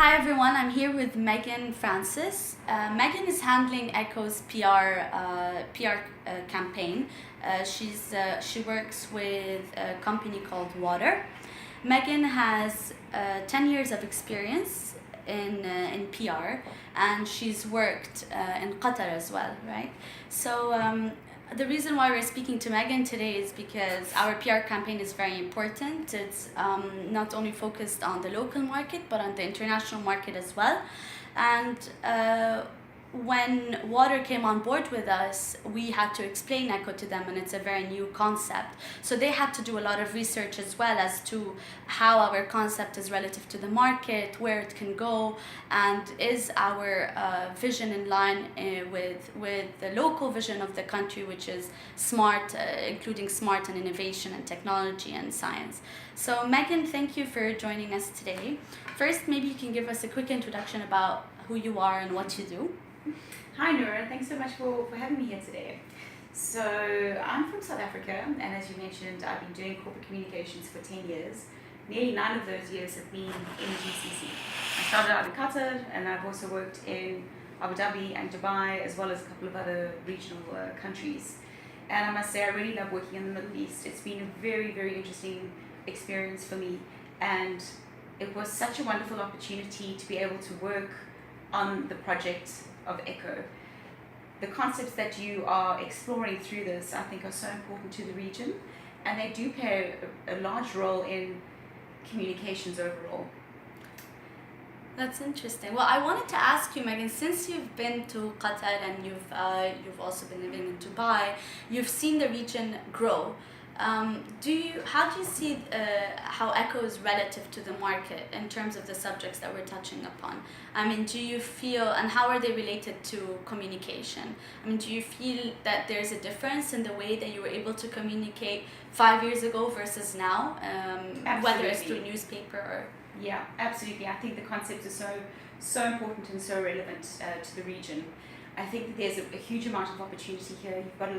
Hi everyone, I'm here with Megan Francis. Megan is handling Echo's PR campaign. She works with a company called Water. Megan has 10 years of experience in PR, and she's worked in Qatar as well, right? So the reason why we're speaking to Megan today is because our PR campaign is very important. It's not only focused on the local market, but on the international market as well. And when Water came on board with us, we had to explain Echo to them, and it's a very new concept. So they had to do a lot of research as well as to how our concept is relative to the market, where it can go, and is our vision in line with the local vision of the country, which is smart, including smart and innovation and technology and science. So Megan, thank you for joining us today. First, maybe you can give us a quick introduction about who you are and what you do. Hi Noura, thanks so much for having me here today. So I'm from South Africa, and as you mentioned, I've been doing corporate communications for 10 years. Nearly 9 of those years have been in GCC. I started out in Qatar, and I've also worked in Abu Dhabi and Dubai, as well as a couple of other regional countries. And I must say, I really love working in the Middle East. It's been a very, very interesting experience for me, and it was such a wonderful opportunity to be able to work on the project of Echo. The concepts that you are exploring through this, I think, are so important to the region, and they do play a large role in communications overall. That's interesting. Well, I wanted to ask you, Megan, since you've been to Qatar and you've also been living in Dubai, you've seen the region grow. How do you see how Echo is relative to the market in terms of the subjects that we're touching upon? I mean, do you feel, and how are they related to communication? I mean, do you feel that there's a difference in the way that you were able to communicate 5 years ago versus now, whether it's through newspaper or? Yeah, absolutely. I think the concepts are so important and so relevant to the region. I think that there's a huge amount of opportunity here. You've got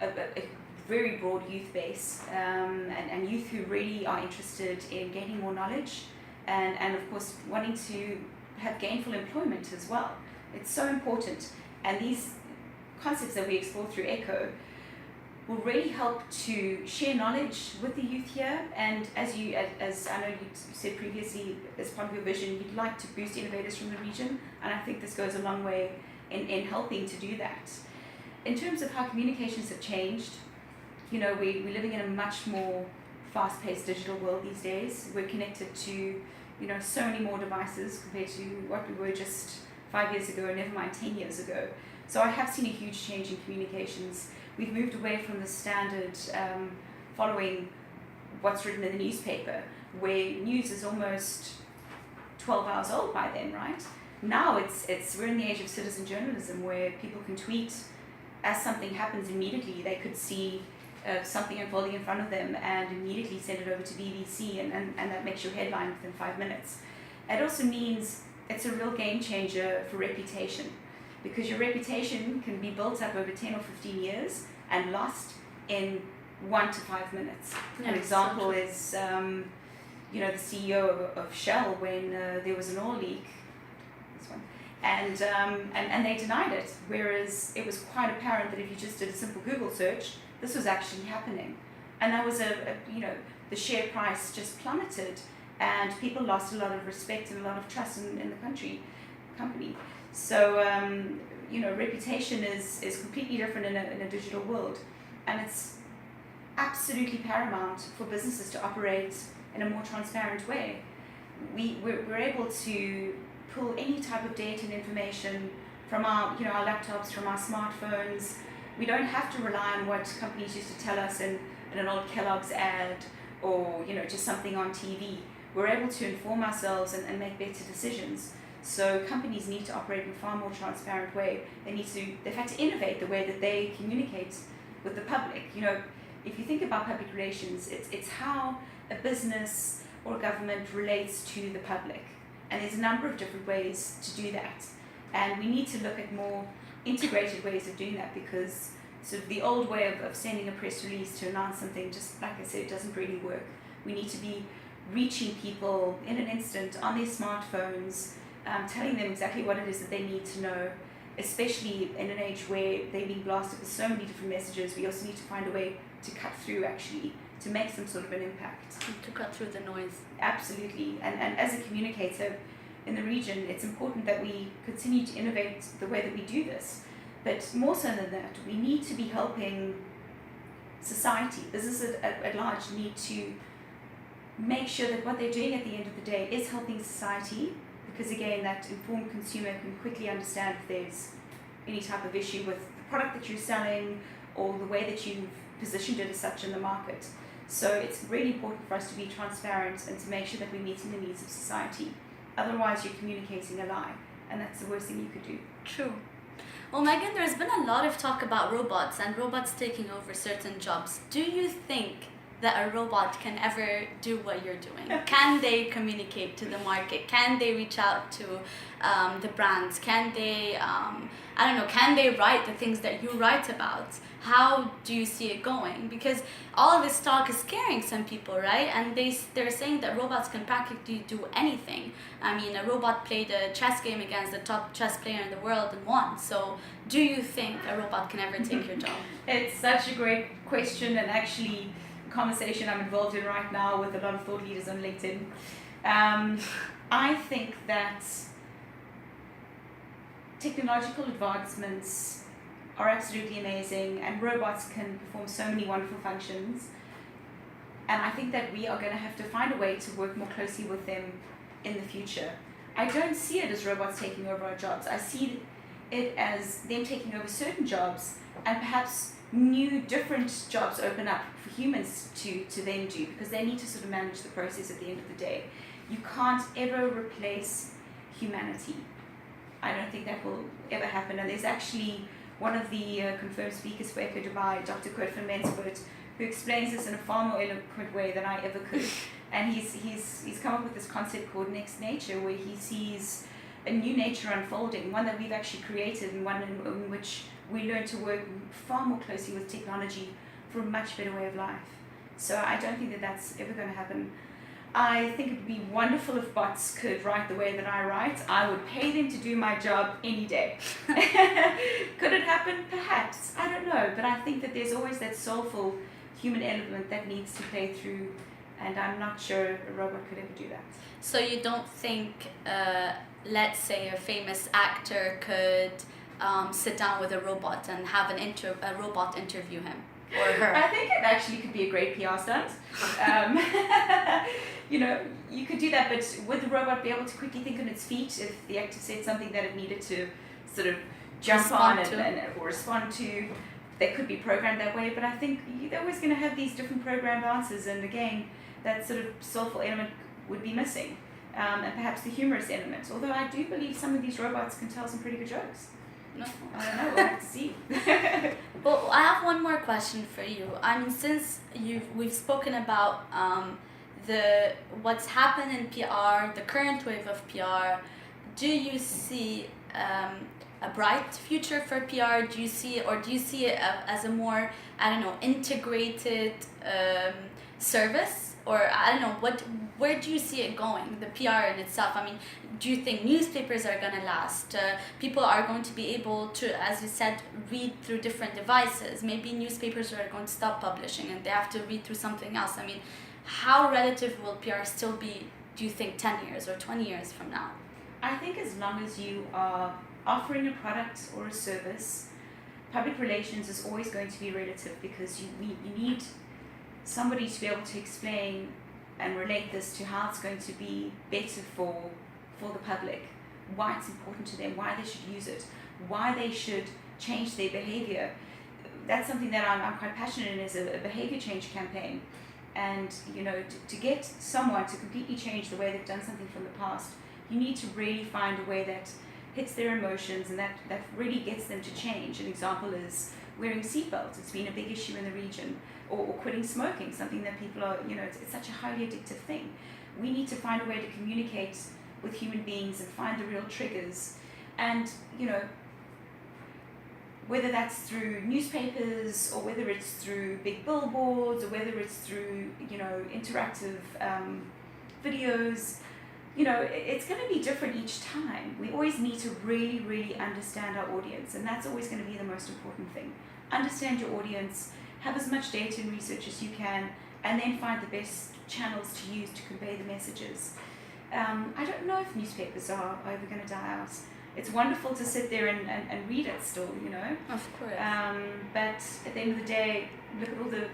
a very broad youth base, and youth who really are interested in gaining more knowledge and of course wanting to have gainful employment as well. It's so important, and these concepts that we explore through Echo will really help to share knowledge with the youth here. And as I know you said previously, as part of your vision, you'd like to boost innovators from the region, and I think this goes a long way in helping to do that. In terms of how communications have changed, you know, we're living in a much more fast-paced digital world these days. We're connected to, you know, so many more devices compared to what we were just 5 years ago, never mind 10 years ago. So I have seen a huge change in communications. We've moved away from the standard following what's written in the newspaper, where news is almost 12 hours old by then, right? Now we're in the age of citizen journalism, where people can tweet as something happens immediately. They could see something unfolding in front of them and immediately send it over to BBC, and that makes your headline within 5 minutes. It also means it's a real game changer for reputation, because your reputation can be built up over 10 or 15 years and lost in 1 to 5 minutes. Yeah, an example is you know, the CEO of Shell, when there was an oil leak, this one, and they denied it, whereas it was quite apparent that if you just did a simple Google search, this was actually happening. And that was you know, the share price just plummeted, and people lost a lot of respect and a lot of trust in the company. So you know, reputation is completely different in a digital world, and it's absolutely paramount for businesses to operate in a more transparent way. We're able to pull any type of data and information from our laptops, from our smartphones. We don't have to rely on what companies used to tell us in an old Kellogg's ad, or, you know, just something on TV. We're able to inform ourselves and make better decisions. So companies need to operate in a far more transparent way. They've had to innovate the way that they communicate with the public. You know, if you think about public relations, it's how a business or a government relates to the public. And there's a number of different ways to do that. And we need to look at more integrated ways of doing that, because sort of the old way of sending a press release to announce something, just like I said, it doesn't really work. We need to be reaching people in an instant on their smartphones, telling them exactly what it is that they need to know, especially in an age where they're being blasted with so many different messages. We also need to find a way to cut through, actually, to make some sort of an impact. To cut through the noise. Absolutely. And as a communicator in the region, it's important that we continue to innovate the way that we do this. But more so than that, we need to be helping society. Businesses at large need to make sure that what they're doing at the end of the day is helping society, because again, that informed consumer can quickly understand if there's any type of issue with the product that you're selling or the way that you've positioned it as such in the market. So it's really important for us to be transparent and to make sure that we're meeting the needs of society. Otherwise, you're communicating a lie, and that's the worst thing you could do. True. Well, Megan, there's been a lot of talk about robots and robots taking over certain jobs. Do you think that a robot can ever do what you're doing? Can they communicate to the market? Can they reach out to the brands? Can they, can they write the things that you write about? How do you see it going? Because all of this talk is scaring some people, right? And they're saying that robots can practically do anything. I mean, a robot played a chess game against the top chess player in the world and won. So do you think a robot can ever take your job? It's such a great question, and actually a conversation I'm involved in right now with a lot of thought leaders on LinkedIn. I think that technological advancements are absolutely amazing, and robots can perform so many wonderful functions. And I think that we are going to have to find a way to work more closely with them in the future. I don't see it as robots taking over our jobs. I see it as them taking over certain jobs, and perhaps new, different jobs open up for humans to then do, because they need to sort of manage the process at the end of the day. You can't ever replace humanity. I don't think that will ever happen. And there's actually one of the confirmed speakers for Echo Dubai, Dr. Kurt van Mensvoort, who explains this in a far more eloquent way than I ever could. And he's come up with this concept called next nature, where he sees a new nature unfolding, one that we've actually created, and one in which we learn to work far more closely with technology for a much better way of life. So I don't think that that's ever going to happen. I think it would be wonderful if bots could write the way that I write. I would pay them to do my job any day. Could it happen? Perhaps. I don't know. But I think that there's always that soulful human element that needs to play through, and I'm not sure a robot could ever do that. So you don't think, let's say, a famous actor could sit down with a robot and have a robot interview him or her? I think it actually could be a great PR stunt. You could do that, but would the robot be able to quickly think on its feet if the actor said something that it needed to sort of jump on or respond to? They could be programmed that way, but I think they're always going to have these different programmed answers, and again, that sort of soulful element would be missing, and perhaps the humorous element. Although I do believe some of these robots can tell some pretty good jokes. No. I don't know, we'll have to see. Well, I have one more question for you. I mean, since we've spoken about what's happened in PR, the current wave of PR, do you see a bright future for PR? Do you see it as a more, integrated service? Or where do you see it going, the PR in itself? I mean, do you think newspapers are going to last? People are going to be able to, as you said, read through different devices. Maybe newspapers are going to stop publishing and they have to read through something else. I mean, how relative will PR still be, do you think, 10 years or 20 years from now? I think as long as you are offering a product or a service, public relations is always going to be relative, because you need somebody to be able to explain and relate this to how it's going to be better for the public, why it's important to them, why they should use it, why they should change their behavior. That's something that I'm quite passionate in, is a behavior change campaign. And to get someone to completely change the way they've done something from the past, you need to really find a way that hits their emotions and that really gets them to change. An example is wearing seatbelts. It's been a big issue in the region. Or quitting smoking, something that people are, it's such a highly addictive thing. We need to find a way to communicate with human beings and find the real triggers. And, whether that's through newspapers or whether it's through big billboards or whether it's through, interactive videos. You know, it's going to be different each time. We always need to really, really understand our audience, and that's always going to be the most important thing. Understand your audience, have as much data and research as you can, and then find the best channels to use to convey the messages. I don't know if newspapers are ever going to die out. It's wonderful to sit there and read it still, you know. Of course. But at the end of the day, look at all the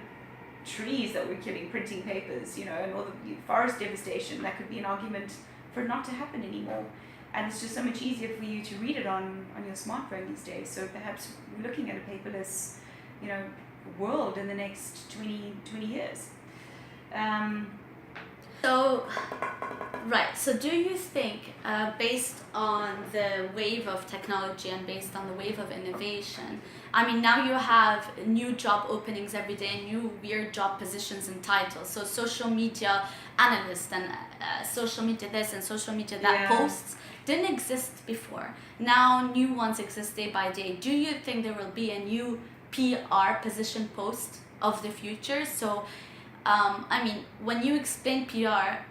trees that we're killing printing papers, you know, and all the forest devastation. That could be an argument for it not to happen anymore. And it's just so much easier for you to read it on your smartphone these days. So perhaps we're looking at a paperless, you know, world in the next 20 years. So do you think, based on the wave of technology and based on the wave of innovation, I mean, now you have new job openings every day, new weird job positions and titles. So social media analyst and social media this and social media that posts didn't exist before. Now new ones exist day by day. Do you think there will be a new PR position post of the future? So, I mean, when you explain PR,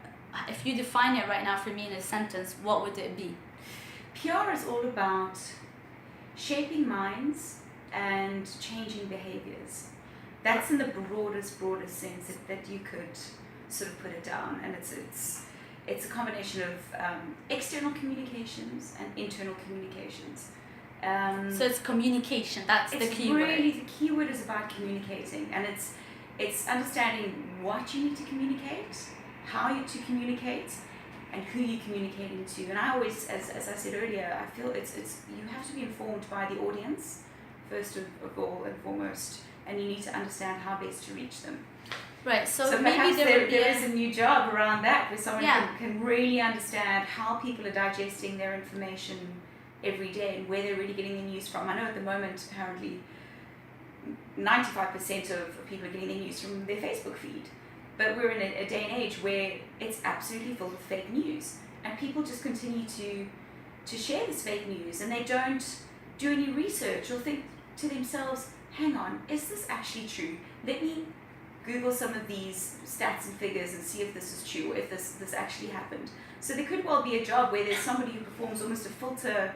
if you define it right now for me in a sentence, what would it be? PR is all about shaping minds and changing behaviors. That's in the broadest sense that you could sort of put it down. And it's a combination of external communications and internal communications. So it's communication, that's the key word. Really, the key word is about communicating, and it's understanding what you need to communicate, how you to communicate, and who you're communicating to. And I always, as I said earlier, I feel it's you have to be informed by the audience first of all and foremost, and you need to understand how best to reach them. Right. So maybe perhaps there is a new job around that where someone can really understand how people are digesting their information every day and where they're really getting their news from. I know at the moment, apparently, 95% of people are getting their news from their Facebook feed. But we're in a day and age where it's absolutely full of fake news. And people just continue to share this fake news, and they don't do any research or think to themselves, hang on, is this actually true? Let me Google some of these stats and figures and see if this is true, or if this actually happened. So there could well be a job where there's somebody who performs almost a filter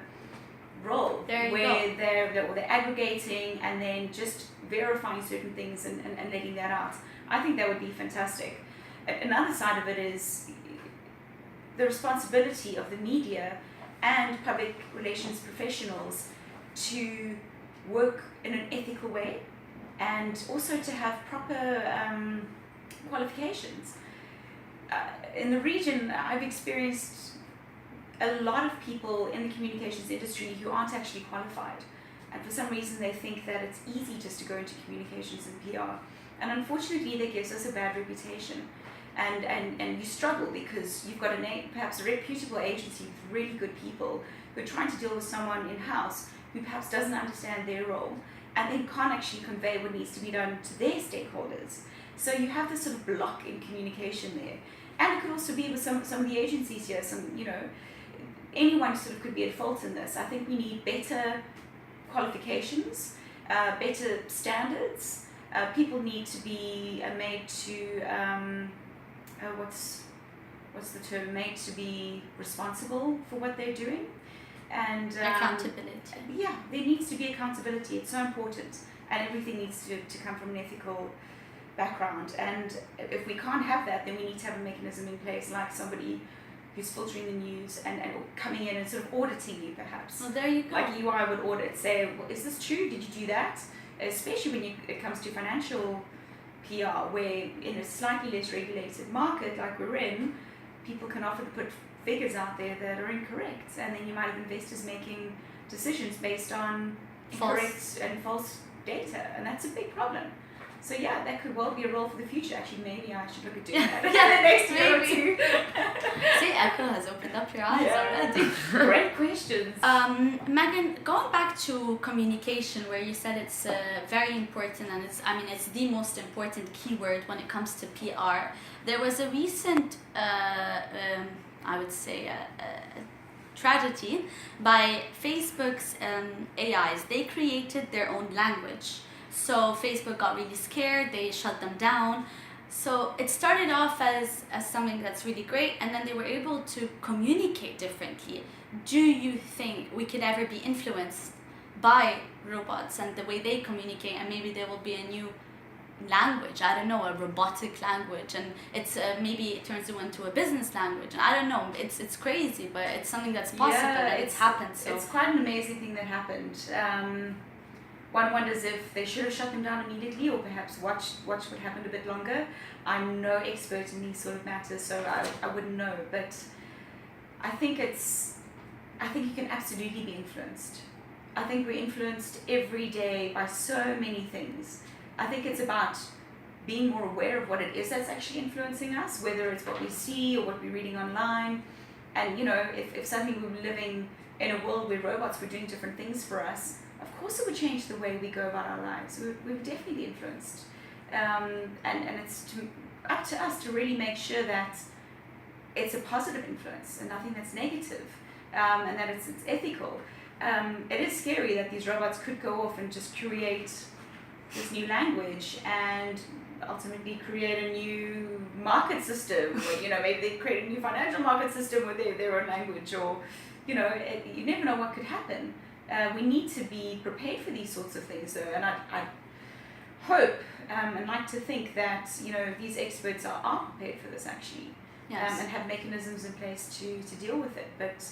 role, where they're aggregating and then just verifying certain things and letting that out. I think that would be fantastic. Another side of it is the responsibility of the media and public relations professionals to work in an ethical way, and also to have proper qualifications. In the region, I've experienced a lot of people in the communications industry who aren't actually qualified, and for some reason they think that it's easy just to go into communications and PR, and unfortunately that gives us a bad reputation, and you struggle because you've got perhaps a reputable agency with really good people who are trying to deal with someone in-house who perhaps doesn't understand their role and then can't actually convey what needs to be done to their stakeholders. So you have this sort of block in communication there. And it could also be with some of the agencies here, anyone sort of could be at fault in this. I think we need better qualifications, better standards. People need to be made to, what's the term, made to be responsible for what they're doing. And accountability. Yeah, there needs to be accountability. It's so important, and everything needs to come from an ethical background. And if we can't have that, then we need to have a mechanism in place, like somebody who's filtering the news and coming in and sort of auditing you, perhaps. Well, there you go. Like you, I would audit, say, well, is this true? Did you do that? Especially when it comes to financial PR, where in a slightly less regulated market like we're in, people can often put figures out there that are incorrect, and then you might have investors making decisions based on incorrect and false data, and that's a big problem. So yeah, that could well be a role for the future. Actually, maybe I should look at doing that the next year or two. See, Echo has opened up your eyes already. Great questions. Megan, going back to communication, where you said it's very important, and it's the most important keyword when it comes to PR. There was a recent, I would say, a tragedy by Facebook's AIs. They created their own language. So Facebook got really scared, they shut them down. So it started off as something that's really great, and then they were able to communicate differently. Do you think we could ever be influenced by robots and the way they communicate, and maybe there will be a new language, I don't know, a robotic language, and it's maybe it turns into a business language, and I don't know, it's crazy, but it's something that's possible, and it's happened. So it's quite an amazing thing that happened. One wonders if they should have shut them down immediately, or perhaps watch what happened a bit longer. I'm no expert in these sort of matters, so I wouldn't know, but I think you can absolutely be influenced. I think we're influenced every day by so many things. I think it's about being more aware of what it is that's actually influencing us, whether it's what we see or what we're reading online. And if suddenly we were living in a world where robots were doing different things for us, of course it would change the way we go about our lives. We would definitely be influenced. And it's up to us to really make sure that it's a positive influence and nothing that's negative, and that it's ethical. It is scary that these robots could go off and just create this new language and ultimately create a new market system, or maybe they create a new financial market system with their own language, or you never know what could happen. We need to be prepared for these sorts of things, though, and I hope and like to think that these experts are prepared for this actually. yes. And have mechanisms in place to deal with it. But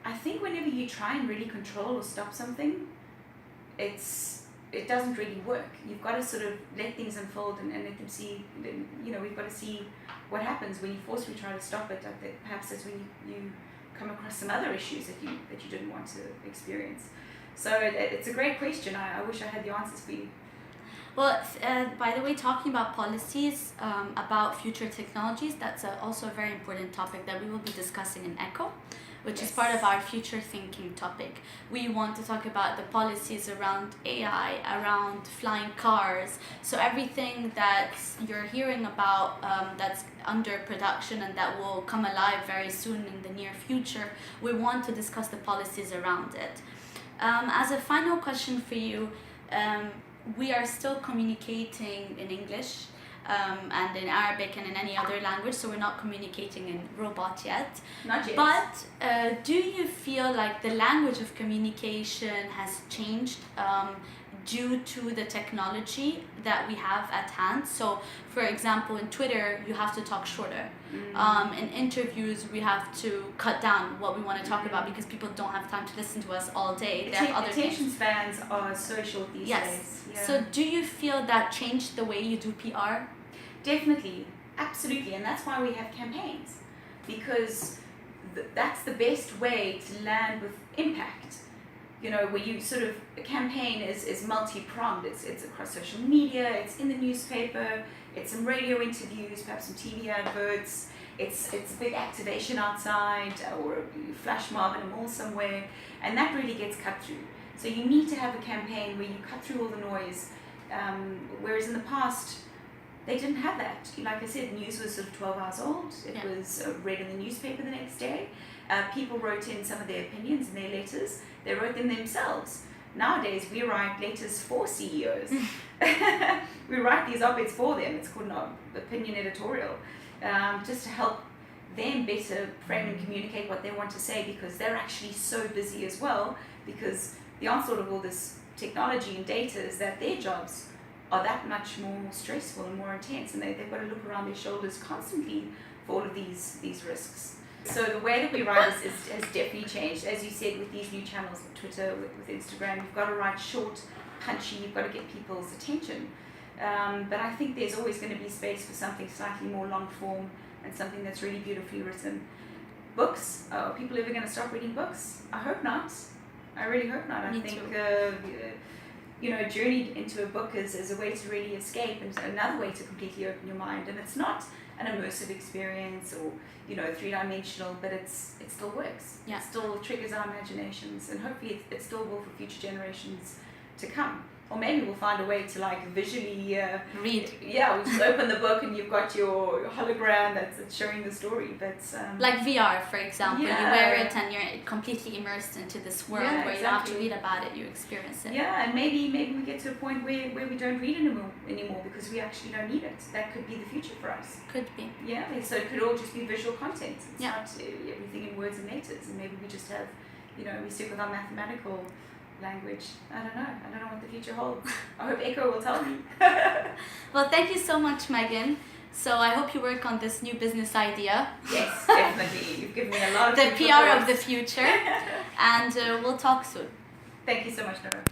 I think whenever you try and really control or stop something, it doesn't really work. You've got to sort of let things unfold and let them see. We've got to see what happens when you forcefully try to stop it. I think perhaps that's when you come across some other issues that you didn't want to experience. So it's a great question. I wish I had the answers for you. Well, by the way, talking about policies, about future technologies, that's also a very important topic that we will be discussing in ECHO, which is part of our future thinking topic. We want to talk about the policies around AI, around flying cars. So everything that you're hearing about that's under production and that will come alive very soon in the near future, we want to discuss the policies around it. As a final question for you, we are still communicating in English and in Arabic and in any other language, so we're not communicating in robot yet. Not yet. But do you feel like the language of communication has changed due to the technology that we have at hand? So, for example, in Twitter, you have to talk shorter. In interviews, we have to cut down what we want to talk about because people don't have time to listen to us all day. They have other attention things. spans are so short these days. Yeah. So do you feel that changed the way you do PR? Definitely, absolutely, and that's why we have campaigns, because that's the best way to land with impact. Where you sort of, a campaign is multi-pronged. It's across social media, it's in the newspaper, it's some radio interviews, perhaps some TV adverts, it's a big activation outside, or a flash mob in a mall somewhere, and that really gets cut through. So you need to have a campaign where you cut through all the noise, whereas in the past, they didn't have that. Like I said, news was sort of 12 hours old. It was read in the newspaper the next day. People wrote in some of their opinions in their letters. They wrote them themselves. Nowadays, we write letters for CEOs. We write these op-eds for them. It's called an opinion editorial, just to help them better frame and communicate what they want to say, because they're actually so busy as well, because the onslaught of all this technology and data is that their jobs are that much more stressful and more intense, and they've got to look around their shoulders constantly for all of these risks. So the way that we write has definitely changed. As you said, with these new channels, with Twitter, with Instagram, you've got to write short, punchy, you've got to get people's attention. But I think there's always going to be space for something slightly more long form and something that's really beautifully written. Books, are people ever going to stop reading books? I hope not. I really hope not. I think a journey into a book is a way to really escape, and another way to completely open your mind. And it's not an immersive experience or three-dimensional, but it still works. Yeah. It still triggers our imaginations, and hopefully it still will for future generations to come. Or maybe we'll find a way to like visually Read. Yeah, we'll just open the book and you've got your hologram that's showing the story. But like VR, for example, you Yeah. wear it and you're completely immersed into this world Yeah, where you don't have to exactly. read about it, you experience it. yeah, and maybe we get to a point where we don't read anymore because we actually don't need it. That could be the future for us. Could be. Yeah, so it could all just be visual content. It's Yeah. not everything in words and letters, and maybe we just have, we stick with our mathematical language. I don't know what the future holds. I hope Echo will tell me. Well, thank you so much, Megan. So I hope you work on this new business idea, Yes, definitely. You've given me a lot of the food for PR of thought. the future, and we'll talk soon. Thank you so much, Noura.